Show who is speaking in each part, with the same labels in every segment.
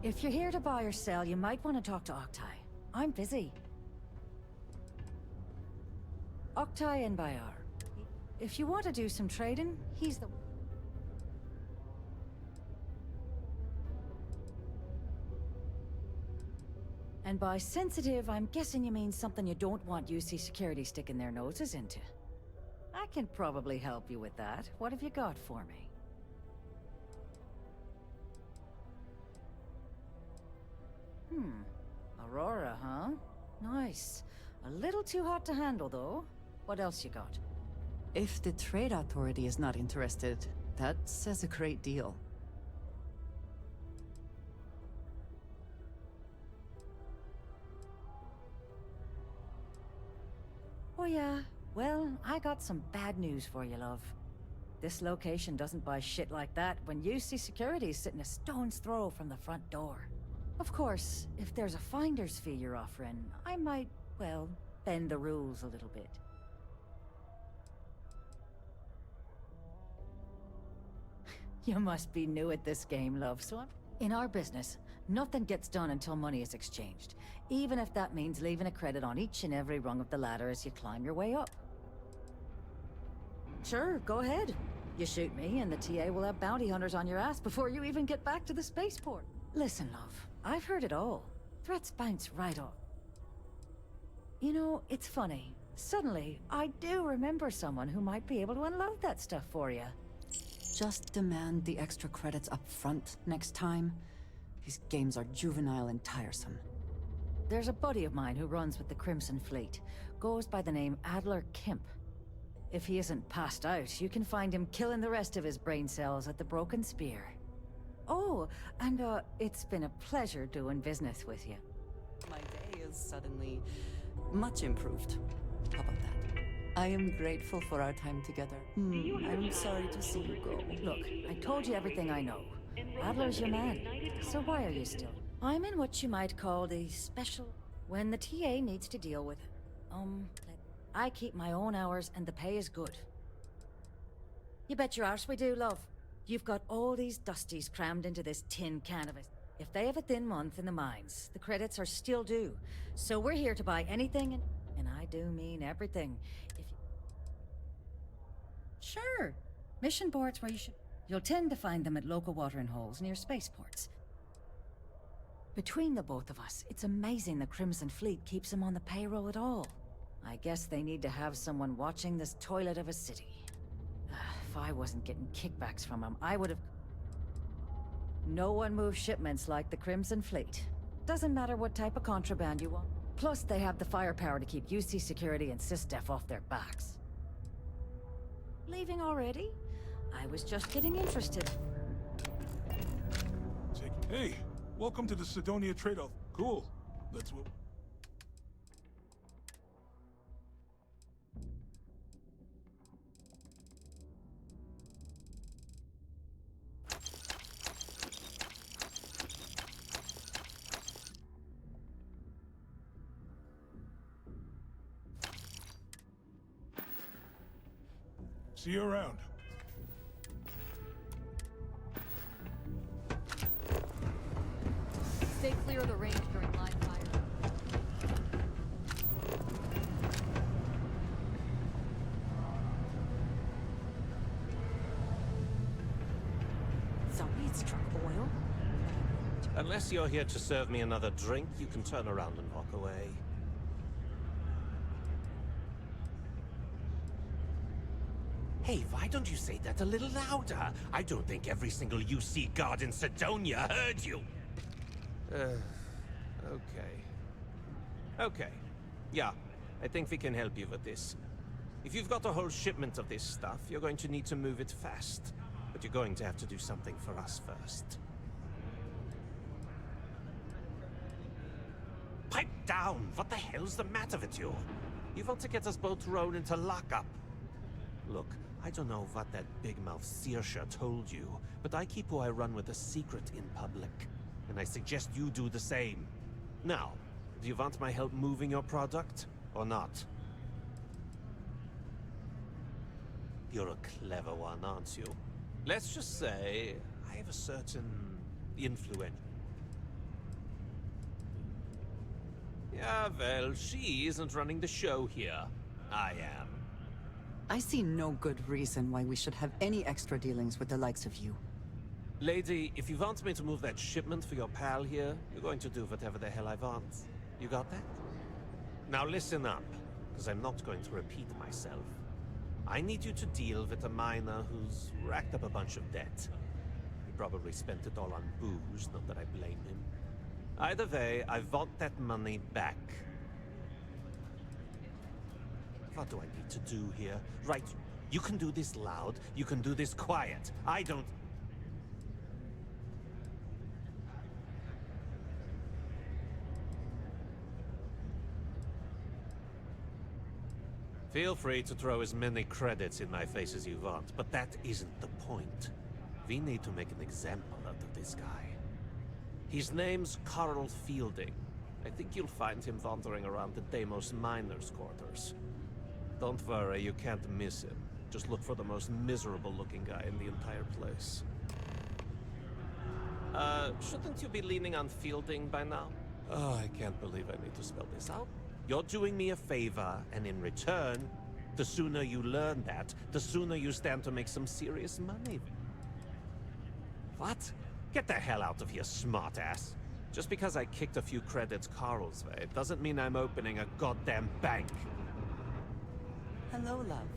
Speaker 1: If you're here to buy or sell, you might want to talk to Octai. I'm busy. Octai and Bayar. If you want to do some trading, he's the... And by sensitive, I'm guessing you mean something you don't want UC Security sticking their noses into. I can probably help you with that. What have you got for me? Aurora, huh? Nice. A little too hot to handle, though. What else you got?
Speaker 2: If the Trade Authority is not interested, that says a great deal.
Speaker 1: Oh yeah, well, I got some bad news for you, love. This location doesn't buy shit like that when UC Security is sitting a stone's throw from the front door. Of course, if there's a finder's fee you're offering, I might, well, bend the rules a little bit. You must be new at this game, love, so in our business, nothing gets done until money is exchanged, even if that means leaving a credit on each and every rung of the ladder as you climb your way up. Sure, go ahead. You shoot me, and the TA will have bounty hunters on your ass before you even get back to the spaceport. Listen, love, I've heard it all. Threats bounce right off. You know, it's funny. Suddenly, I do remember someone who might be able to unload that stuff for you.
Speaker 2: Just demand the extra credits up front next time. These games are juvenile and tiresome.
Speaker 1: There's a buddy of mine who runs with the Crimson Fleet. Goes by the name Adler Kemp. If he isn't passed out, you can find him killing the rest of his brain cells at the Broken Spear. Oh, and it's been a pleasure doing business with you.
Speaker 2: My day is suddenly much improved. How about that? I am grateful for our time together. I'm sorry to see you go.
Speaker 1: Look, I told you everything I know. Adler's your man. So why are you still? I'm in what you might call the special... When the TA needs to deal with... I keep my own hours and the pay is good. You bet your arse we do, love. You've got all these dusties crammed into this tin can of it. If they have a thin month in the mines, the credits are still due. So we're here to buy anything, and I do mean everything. If you... Sure. Mission boards where you should... You'll tend to find them at local watering holes near spaceports. Between the both of us, it's amazing the Crimson Fleet keeps them on the payroll at all. I guess they need to have someone watching this toilet of a city. If I wasn't getting kickbacks from them, I would have... No one moves shipments like the Crimson Fleet. Doesn't matter what type of contraband you want. Plus, they have the firepower to keep UC Security and SysDef off their backs. Leaving already? I was just getting interested.
Speaker 3: Hey, welcome to the Sidonia Trade-Off. Cool. That's what... See you around.
Speaker 4: Stay clear of the range during line fire.
Speaker 2: Somebody's struck oil?
Speaker 5: Unless you're here to serve me another drink, you can turn around and walk away. Hey, why don't you say that a little louder? I don't think every single UC guard in Sidonia heard you. Okay. Okay. Yeah, I think we can help you with this. If you've got a whole shipment of this stuff, you're going to need to move it fast. But you're going to have to do something for us first. Pipe down! What the hell's the matter with you? You want to get us both thrown into lockup? Look, I don't know what that big-mouth Saoirse told you, but I keep who I run with a secret in public. And I suggest you do the same. Now, do you want my help moving your product, or not? You're a clever one, aren't you? Let's just say, I have a certain influence. Yeah, well, she isn't running the show here. I am.
Speaker 2: I see no good reason why we should have any extra dealings with the likes of you.
Speaker 5: Lady, if you want me to move that shipment for your pal here, you're going to do whatever the hell I want. You got that? Now listen up, because I'm not going to repeat myself. I need you to deal with a miner who's racked up a bunch of debt. He probably spent it all on booze, not that I blame him. Either way, I want that money back. What do I need to do here? Right, you can do this loud, you can do this quiet. I don't... Feel free to throw as many credits in my face as you want, but that isn't the point. We need to make an example out of this guy. His name's Carl Fielding. I think you'll find him wandering around the Deimos miners' quarters. Don't worry, you can't miss him. Just look for the most miserable-looking guy in the entire place. Shouldn't you be leaning on Fielding by now? Oh, I can't believe I need to spell this out. You're doing me a favor, and in return, the sooner you learn that, the sooner you stand to make some serious money. What? Get the hell out of here, smartass. Just because I kicked a few credits Carl's way doesn't mean I'm opening a goddamn bank.
Speaker 2: Hello, love.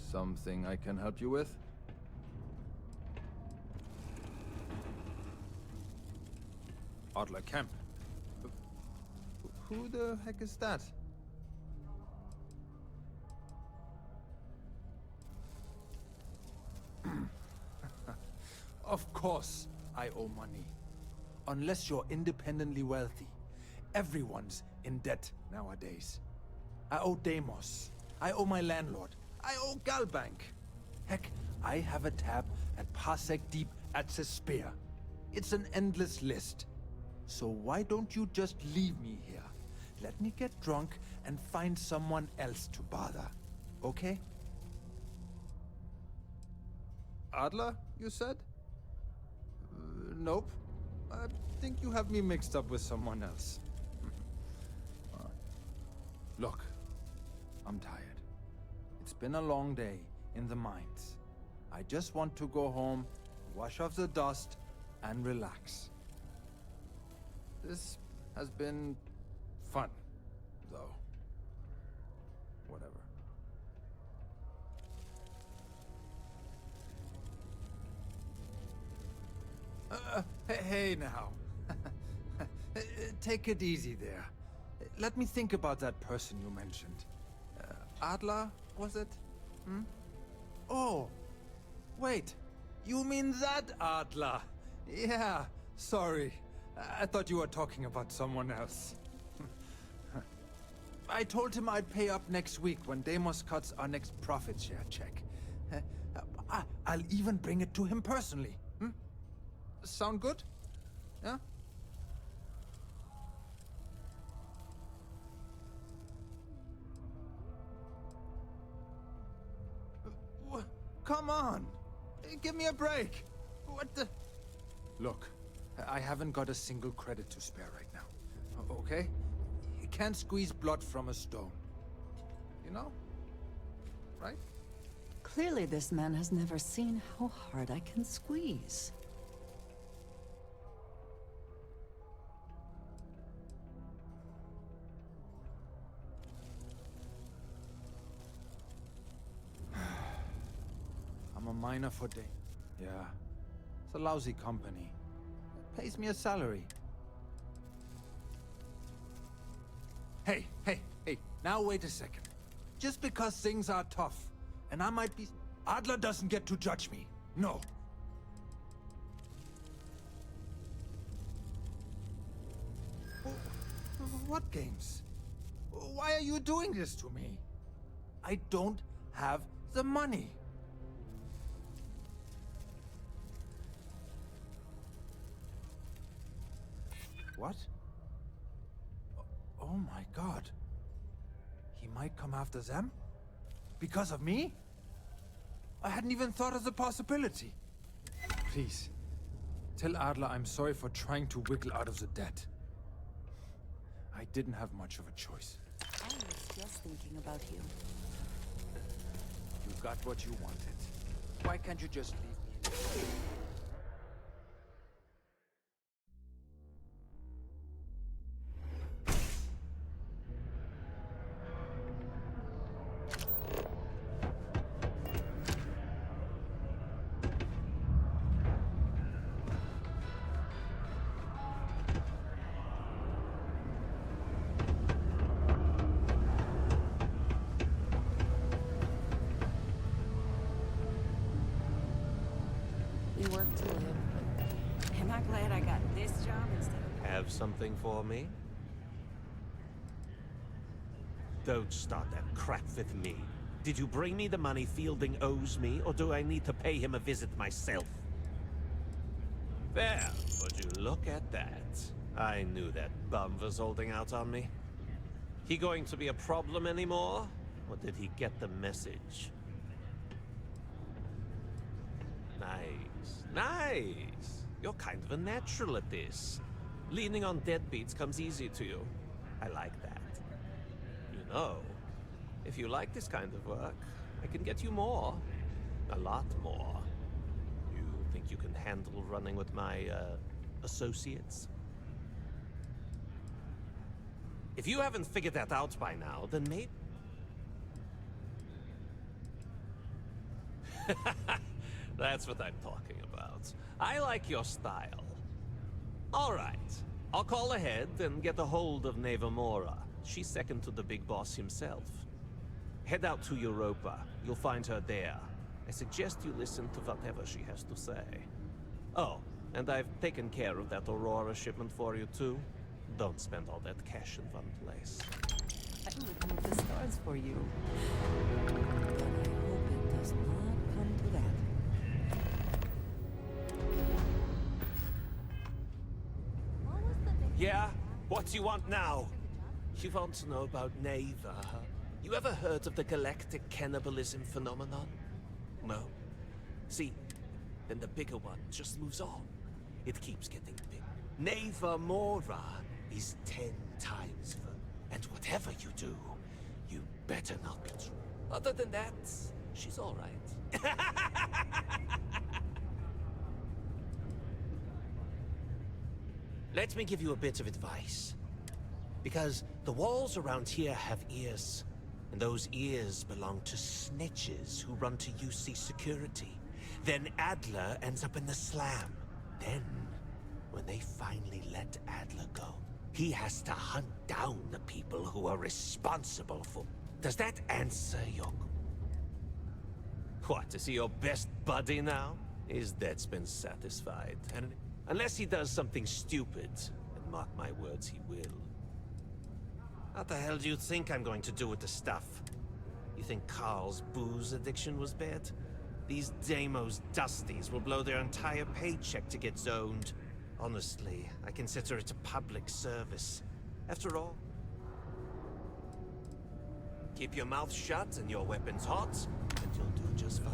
Speaker 6: Something I can help you with? Adler Camp. Who the heck is that? Of course I owe money. Unless you're independently wealthy. Everyone's in debt nowadays. I owe Deimos. I owe my landlord. I owe Galbank. Heck, I have a tab at Parsec Deep at Cespear. It's an endless list. So why don't you just leave me here? Let me get drunk and find someone else to bother. Okay? Adler, you said? Nope. I think you have me mixed up with someone else. Look, I'm tired. It's been a long day in the mines. I just want to go home, wash off the dust, and relax. This has been fun, though. Whatever. Hey now. Take it easy there. Let me think about that person you mentioned. Adler, was it? Hmm? Oh, wait. You mean that Adler? Yeah, sorry. I thought you were talking about someone else. I told him I'd pay up next week when Deimos cuts our next profit share check. I'll even bring it to him personally. Hmm? Sound good? Yeah? Come on! Give me a break! What the... Look, I haven't got a single credit to spare right now. Okay? You can't squeeze blood from a stone. You know? Right?
Speaker 2: Clearly this man has never seen how hard I can squeeze.
Speaker 6: miner for day. Yeah. It's a lousy company. It pays me a salary. Hey, hey, hey, now wait a second. Just because things are tough, and I might be... Adler doesn't get to judge me. No. What games? Why are you doing this to me? I don't have the money. What? Oh my god. He might come after them? Because of me? I hadn't even thought of the possibility. Please, tell Adler I'm sorry for trying to wiggle out of the debt. I didn't have much of a choice.
Speaker 2: I was just thinking about you.
Speaker 6: You got what you wanted. Why can't you just leave me?
Speaker 2: We work to live, but am I glad I got this job instead of...
Speaker 5: Have something for me? Don't start that crap with me. Did you bring me the money Fielding owes me, or do I need to pay him a visit myself? There, would you look at that? I knew that bum was holding out on me. He going to be a problem anymore? Or did he get the message? Nice, nice. You're kind of a natural at this. Leaning on deadbeats comes easy to you. I like that. You know, if you like this kind of work, I can get you more. A lot more. You think you can handle running with my, associates? If you haven't figured that out by now, then maybe... That's what I'm talking about. I like your style. All right. I'll call ahead and get a hold of Neva Mora. She's second to the big boss himself. Head out to Europa. You'll find her there. I suggest you listen to whatever she has to say. Oh, and I've taken care of that Aurora shipment for you too. Don't spend all that cash in one place.
Speaker 2: I would move the stars for you. But I hope it does not come to that.
Speaker 5: Yeah? What do you want now? You want to know about Neva, huh? You ever heard of the galactic cannibalism phenomenon? No? See, then the bigger one just moves on. It keeps getting big. Neva Mora is 10 times the... And whatever you do, you better not be true. Other than that, she's all right. Let me give you a bit of advice. Because the walls around here have ears. And those ears belong to snitches who run to UC security. Then Adler ends up in the slam. Then, when they finally let Adler go, he has to hunt down the people who are responsible for... Does that answer your... What, is he your best buddy now? His debt's been satisfied, and unless he does something stupid, and mark my words, he will. What the hell do you think I'm going to do with the stuff? You think Carl's booze addiction was bad? These Deimos Dusties will blow their entire paycheck to get zoned. Honestly, I consider it a public service. After all, keep your mouth shut and your weapons hot, and you'll do just fine.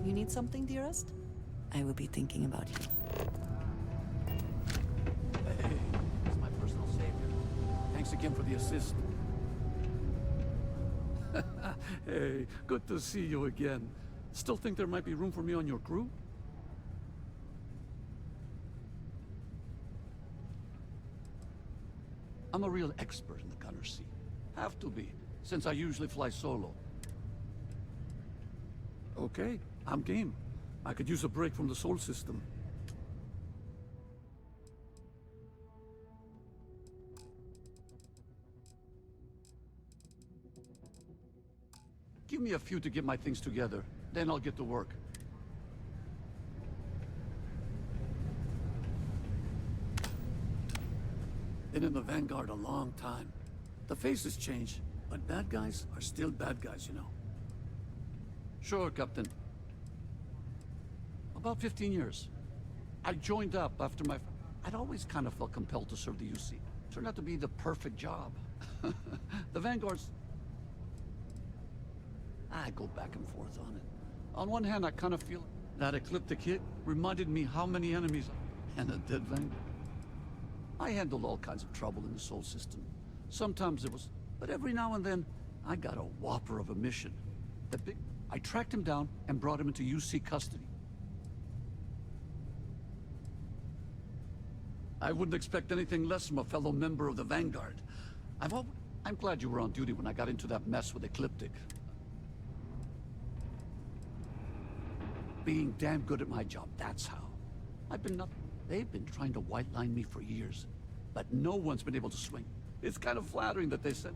Speaker 2: You need something, dearest? I will be thinking about you.
Speaker 7: Hey, it's my personal savior. Thanks again for the assist. Hey, good to see you again. Still think there might be room for me on your crew? I'm a real expert in the gunner seat. Have to be, since I usually fly solo. Okay, I'm game. I could use a break from the Sol system. Give me a few to get my things together, then I'll get to work. Been in the Vanguard a long time. The faces change, but bad guys are still bad guys, you know. Sure, Captain. About 15 years. I joined up after I'd always kind of felt compelled to serve the UC. Turned out to be the perfect job. The Vanguard's... I go back and forth on it. On one hand, I kind of feel that ecliptic hit reminded me how many enemies and a dead Vanguard. I handled all kinds of trouble in the Sol system. Sometimes it was... But every now and then, I got a whopper of a mission. I tracked him down and brought him into UC custody. I wouldn't expect anything less from a fellow member of the Vanguard. I'm glad you were on duty when I got into that mess with Ecliptic. Being damn good at my job, that's how. They've been trying to white line me for years, but no one's been able to swing. It's kind of flattering that they said...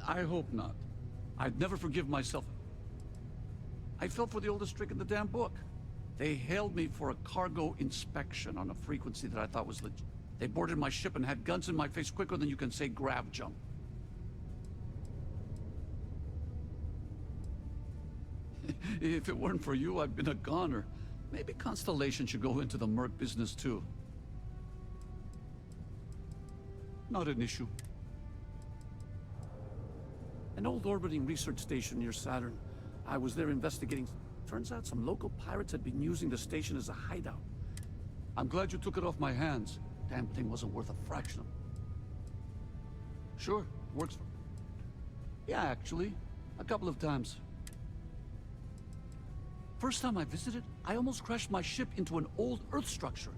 Speaker 7: I hope not. I'd never forgive myself. I fell for the oldest trick in the damn book. They hailed me for a cargo inspection on a frequency that I thought was legit. They boarded my ship and had guns in my face quicker than you can say grab jump. If it weren't for you, I'd been a goner. Maybe Constellation should go into the merc business too. Not an issue. An old orbiting research station near Saturn. I was there investigating. Turns out some local pirates had been using the station as a hideout. I'm glad you took it off my hands. Damn thing wasn't worth a fraction of... Sure, works for... Yeah, actually. A couple of times. First time I visited, I almost crashed my ship into an old Earth structure.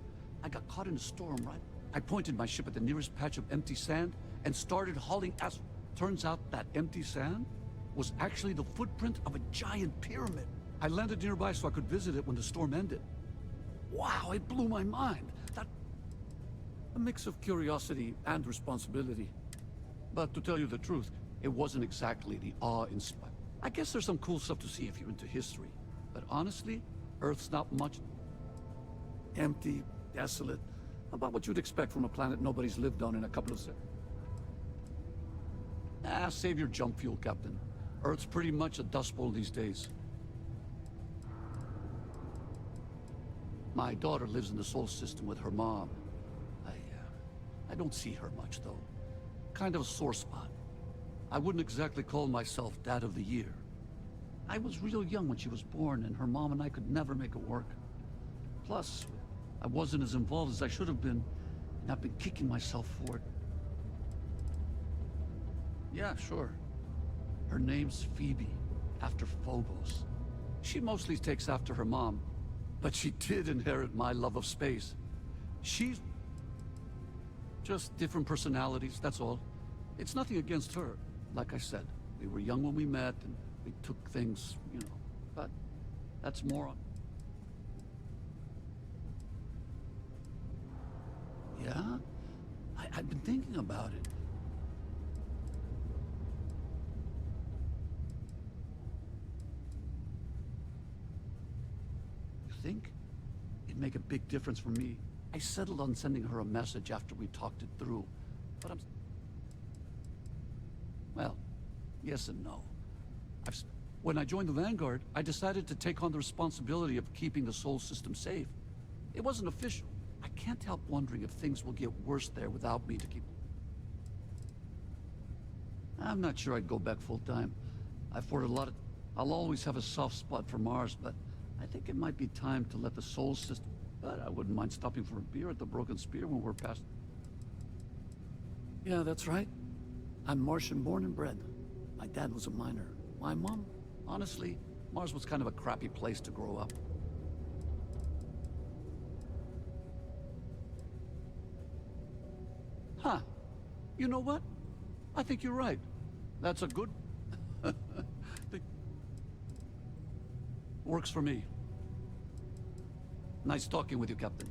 Speaker 7: I got caught in a storm, right? I pointed my ship at the nearest patch of empty sand and started hauling ass. Turns out that empty sand was actually the footprint of a giant pyramid. I landed nearby so I could visit it when the storm ended. Wow, it blew my mind. A mix of curiosity and responsibility. But to tell you the truth, it wasn't exactly the awe-inspiring. I guess there's some cool stuff to see if you're into history. But honestly, Earth's not much. Empty, desolate. About what you'd expect from a planet nobody's lived on in a couple of seconds. Save your jump fuel, Captain. Earth's pretty much a dust bowl these days. My daughter lives in the Sol system with her mom. I don't see her much, though. Kind of a sore spot. I wouldn't exactly call myself Dad of the Year. I was real young when she was born, and her mom and I could never make it work. Plus, I wasn't as involved as I should have been, and I've been kicking myself for it. Yeah, sure. Her name's Phoebe, after Phobos. She mostly takes after her mom, but she did inherit my love of space. She's... just different personalities, that's all. It's nothing against her. Like I said, we were young when we met, and we took things, you know, but that's more on... Yeah? I've been thinking about it. You think? It'd make a big difference for me. I settled on sending her a message after we talked it through, but well, yes and no. When I joined the Vanguard, I decided to take on the responsibility of keeping the Sol system safe. It wasn't official. I can't help wondering if things will get worse there without me to keep... I'm not sure I'd go back full-time. I've poured a lot of... I'll always have a soft spot for Mars, but I think it might be time to let the Sol system... But I wouldn't mind stopping for a beer at the Broken Spear when we're past... Yeah, that's right. I'm Martian born and bred. My dad was a miner. My mom? Honestly, Mars was kind of a crappy place to grow up. Huh. You know what? I think you're right. That's a good... Works for me. Nice talking with you, Captain.